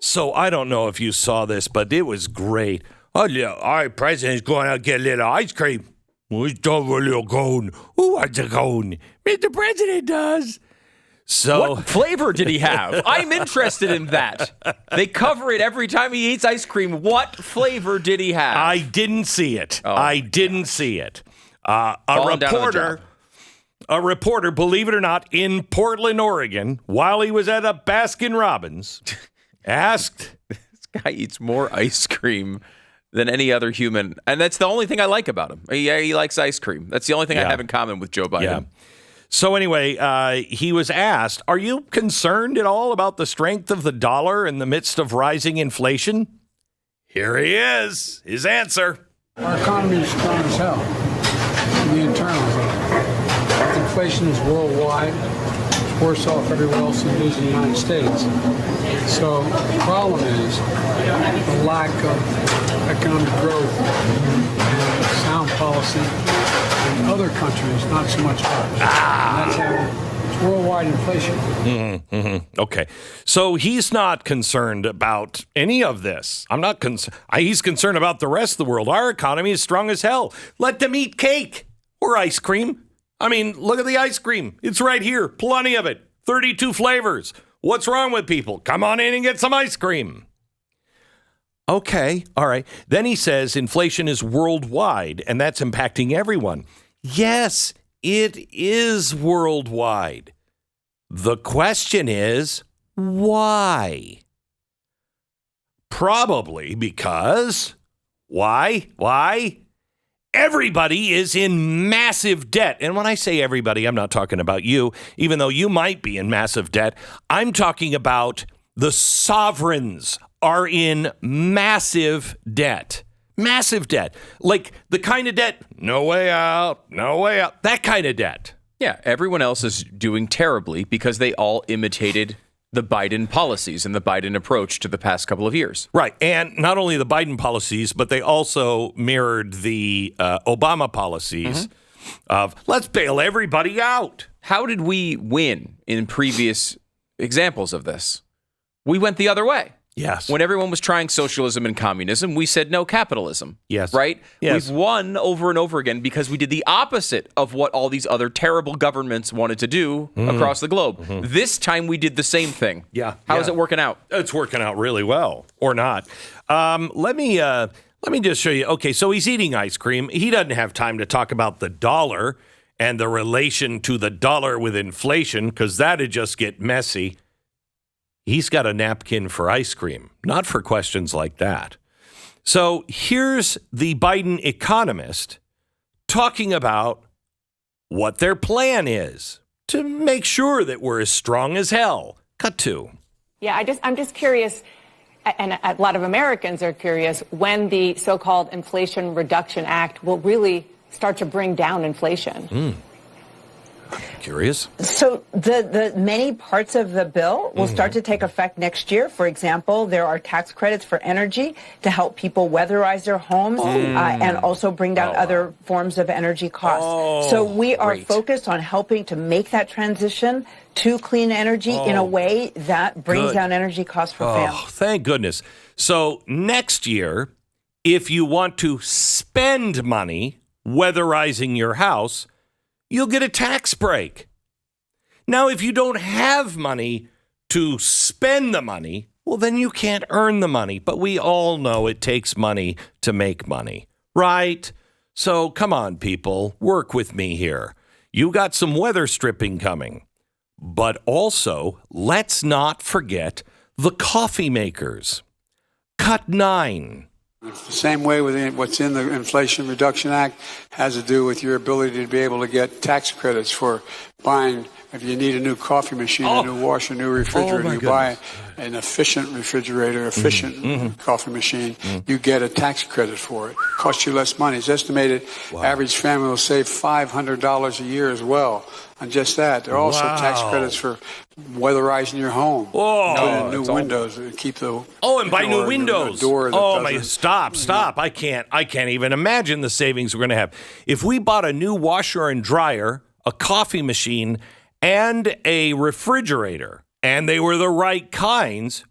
So I don't know if you saw this, but it was great. Oh, yeah, our president's going out to get a little ice cream. We don't want a little cone. Who wants a cone? Mr. President does. So, what flavor did he have? I'm interested in that. They cover it every time he eats ice cream. What flavor did he have? I didn't see it. A reporter, believe it or not, in Portland, Oregon, while he was at a Baskin Robbins, asked... This guy eats more ice cream than any other human. And that's the only thing I like about him. Yeah, he likes ice cream. That's the only thing I have in common with Joe Biden. Yeah. So anyway, he was asked, are you concerned at all about the strength of the dollar in the midst of rising inflation? Here he is, his answer. Our economy is strong as hell. The internals are. Inflation is worldwide. It's worse off everywhere else than it is in the United States. So the problem is the lack of economic growth, sound policy in other countries, not so much ours. And that's how it's worldwide inflation. Okay. So he's not concerned about any of this. I'm not concerned. He's concerned about the rest of the world. Our economy is strong as hell. Let them eat cake or ice cream. I mean, look at the ice cream. It's right here. Plenty of it. 32 flavors. What's wrong with people? Come on in and get some ice cream. Okay. All right. Then he says inflation is worldwide, and that's impacting everyone. Yes, it is worldwide. The question is, why? Probably because, why? Everybody is in massive debt. And when I say everybody, I'm not talking about you, even though you might be in massive debt. I'm talking about the sovereigns are in massive debt. Massive debt. Like the kind of debt, no way out. That kind of debt. Yeah, everyone else is doing terribly because they all imitated the Biden policies and the Biden approach to the past couple of years. Right. And not only the Biden policies, but they also mirrored the Obama policies of let's bail everybody out. How did we win in previous examples of this? We went the other way. Yes. When everyone was trying socialism and communism, we said no capitalism. Yes. Right? Yes. We've won over and over again because we did the opposite of what all these other terrible governments wanted to do across the globe. This time we did the same thing. Yeah. How is it working out? It's working out really well, or not. Let me just show you. Okay, so he's eating ice cream. He doesn't have time to talk about the dollar and the relation to the dollar with inflation because that'd just get messy. He's got a napkin for ice cream, not for questions like that. So here's the Biden economist talking about what their plan is to make sure that we're as strong as hell. Cut to. Yeah, I'm just curious, and a lot of Americans are curious, when the so-called Inflation Reduction Act will really start to bring down inflation. Curious. So the many parts of the bill will start to take effect next year. For example, there are tax credits for energy to help people weatherize their homes and also bring down other forms of energy costs. So we are focused on helping to make that transition to clean energy in a way that brings down energy costs for families. Thank goodness. So next year, if you want to spend money weatherizing your house, you'll get a tax break. Now, if you don't have money to spend the money, well, then you can't earn the money. But we all know it takes money to make money, right? So come on, people, work with me here. You got some weather stripping coming. But also, let's not forget the coffee makers. Cut 9. The same way with what's in the Inflation Reduction Act has to do with your ability to be able to get tax credits for buying. If you need a new coffee machine, a new washer, a new refrigerator, you buy an efficient refrigerator, coffee machine, you get a tax credit for it. Costs you less money. It's estimated average family will save $500 a year as well on just that. There are also tax credits for weatherizing your home. Put in new windows to keep the and buy new windows. Door that Stop. I can't even imagine the savings we're going to have. If we bought a new washer and dryer, a coffee machine, and a refrigerator, and they were the right kinds,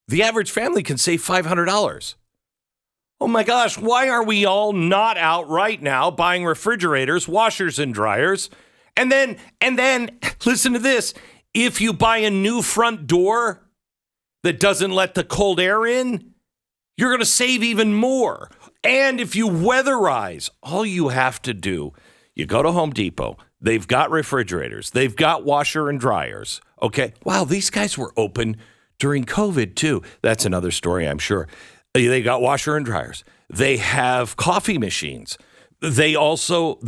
The average family can save $500. Oh my gosh, why are we all not out right now buying refrigerators, washers, and dryers? And then, listen to this. If you buy a new front door that doesn't let the cold air in, you're going to save even more. And if you weatherize, all you have to do, you go to Home Depot. They've got refrigerators. They've got washer and dryers. Okay. Wow, these guys were open during COVID too. That's another story, I'm sure. They got washer and dryers. They have coffee machines. They also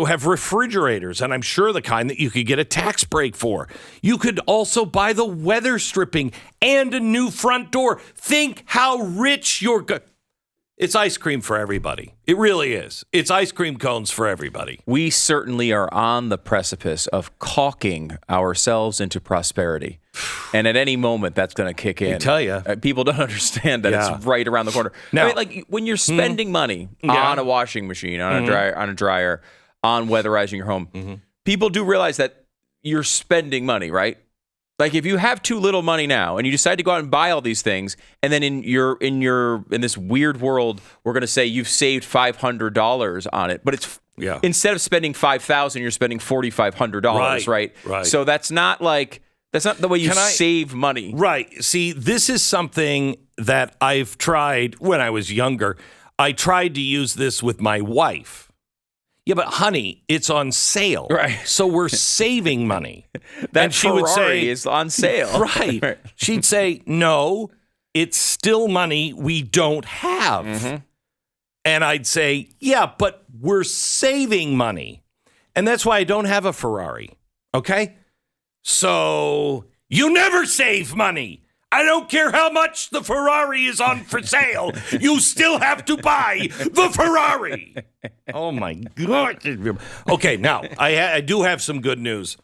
have refrigerators, and I'm sure the kind that you could get a tax break for. You could also buy the weather stripping and a new front door. Think how rich you're It's ice cream for everybody. It really is. It's ice cream cones for everybody. We certainly are on the precipice of caulking ourselves into prosperity. And at any moment, that's going to kick in. I tell you. People don't understand that it's right around the corner. Now, I mean, like when you're spending money on a washing machine, on a dryer, on weatherizing your home, people do realize that you're spending money, right? Like if you have too little money now and you decide to go out and buy all these things, and then in this weird world, we're going to say you've saved $500 on it, but it's instead of spending $5,000, you're spending $4,500, right? So that's not the way you save money. Right. See, this is something that I've tried when I was younger. I tried to use this with my wife. Yeah, but honey, it's on sale. Right. So we're saving money. That she Ferrari would say is on sale. Right. She'd say, no, it's still money we don't have. And I'd say, yeah, but we're saving money. And that's why I don't have a Ferrari. Okay? So you never save money. I don't care how much the Ferrari is on for sale. You still have to buy the Ferrari. Oh, my God. Okay, now, I do have some good news.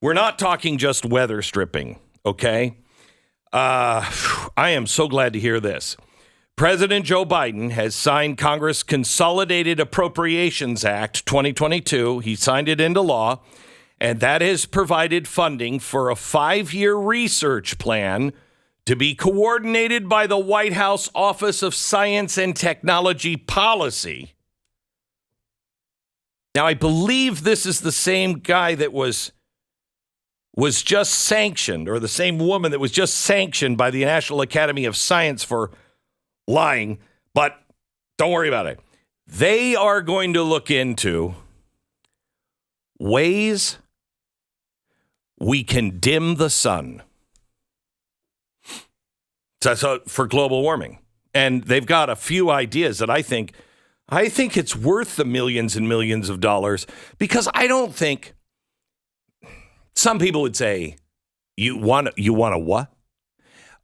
We're not talking just weather stripping, okay? I am so glad to hear this. President Joe Biden has signed Congress Consolidated Appropriations Act 2022. He signed it into law, and that has provided funding for a 5-year research plan to be coordinated by the White House Office of Science and Technology Policy. Now, I believe this is the same guy that was just sanctioned, or the same woman that was just sanctioned by the National Academy of Science for lying, but don't worry about it. They are going to look into ways we can dim the sun. So for global warming. And they've got a few ideas that I think it's worth the millions and millions of dollars, because I don't think some people would say, you want a what?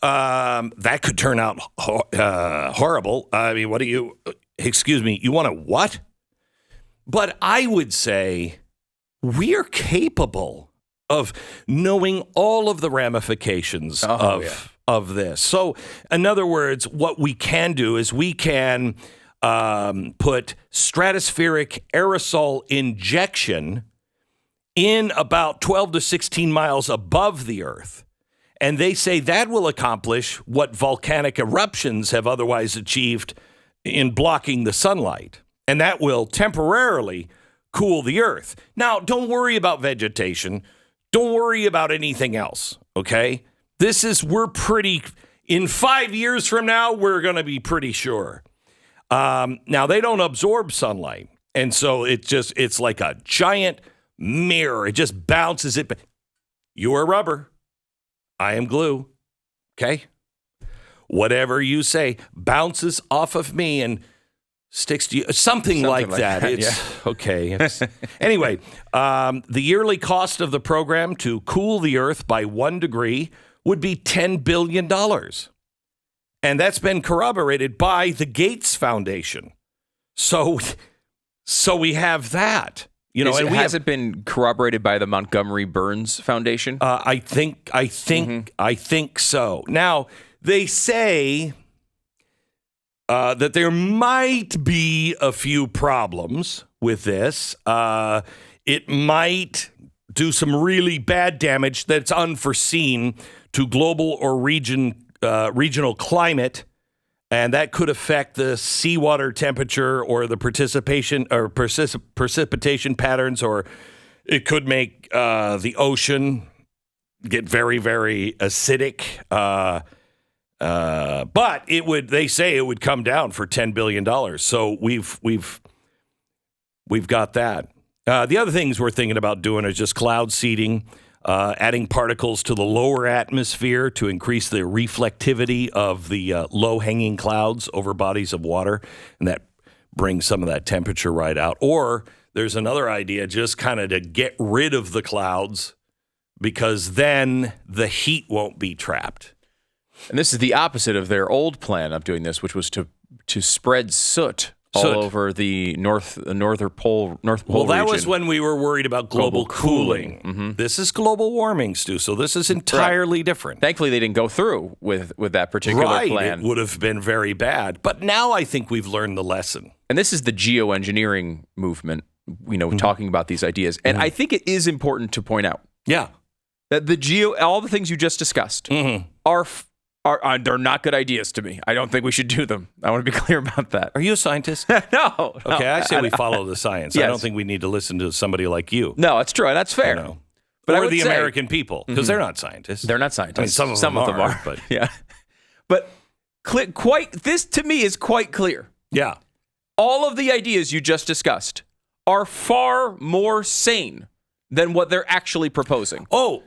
That could turn out horrible. I mean, you want a what? But I would say we're capable of knowing all of the ramifications of this. So, in other words, what we can do is we can put stratospheric aerosol injection in about 12 to 16 miles above the Earth. And they say that will accomplish what volcanic eruptions have otherwise achieved in blocking the sunlight. And that will temporarily cool the Earth. Now, don't worry about vegetation. Don't worry about anything else, okay? In 5 years from now, we're going to be pretty sure. Now, they don't absorb sunlight. And so it's like a giant mirror. It just bounces it. You are rubber. I am glue. Okay? Whatever you say bounces off of me and sticks to you. Something like that. Okay. Anyway, the yearly cost of the program to cool the Earth by 1 degree would be $10 billion. And that's been corroborated by the Gates Foundation. So we have that. Has it been corroborated by the Montgomery Burns Foundation? I think so. Now, they say that there might be a few problems with this. It might do some really bad damage that's unforeseen to global or regional regional climate, and that could affect the seawater temperature or the precipitation patterns, or it could make the ocean get very, very acidic. But they say it would come down for $10 billion. So we've got that. The other things we're thinking about doing is just cloud seeding, adding particles to the lower atmosphere to increase the reflectivity of the low-hanging clouds over bodies of water, and that brings some of that temperature right out. Or there's another idea, just kind of to get rid of the clouds, because then the heat won't be trapped. And this is the opposite of their old plan of doing this, which was to spread soot all over the North Pole Well, that region. was when we were worried about global cooling. Mm-hmm. This is global warming, Stu, so this is entirely different. Thankfully, they didn't go through with that particular plan. It would have been very bad. But now I think we've learned the lesson. And this is the geoengineering movement, talking about these ideas. And I think it is important to point out that all the things you just discussed are they're not good ideas to me. I don't think we should do them. I want to be clear about that. Are you a scientist? No. Okay, I say we follow the science. Yes. I don't think we need to listen to somebody like you. No, that's true. That's fair. But or the American people, because they're not scientists. They're not scientists. I mean, some of them are. But yeah. But this to me is quite clear. Yeah. All of the ideas you just discussed are far more sane than what they're actually proposing. Oh,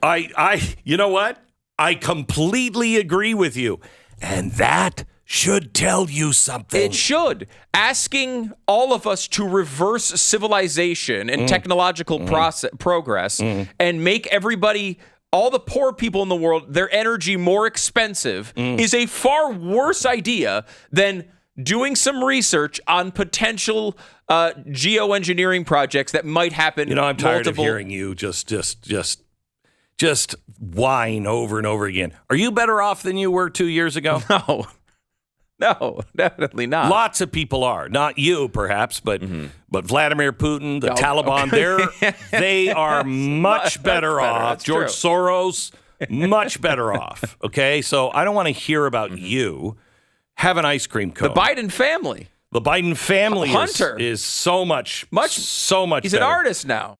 you know what? I completely agree with you. And that should tell you something. It should. Asking all of us to reverse civilization and technological progress and make everybody, all the poor people in the world, their energy more expensive is a far worse idea than doing some research on potential geoengineering projects that might happen. I'm tired of hearing you just whine over and over again. Are you better off than you were 2 years ago? No, definitely not. Lots of people are. Not you, perhaps, but Vladimir Putin, the Taliban, they are much better off. That's George true. Soros, much better off. Okay, so I don't want to hear about you. Have an ice cream cone. The Biden family. The Biden family Hunter is so much He's better. an artist now.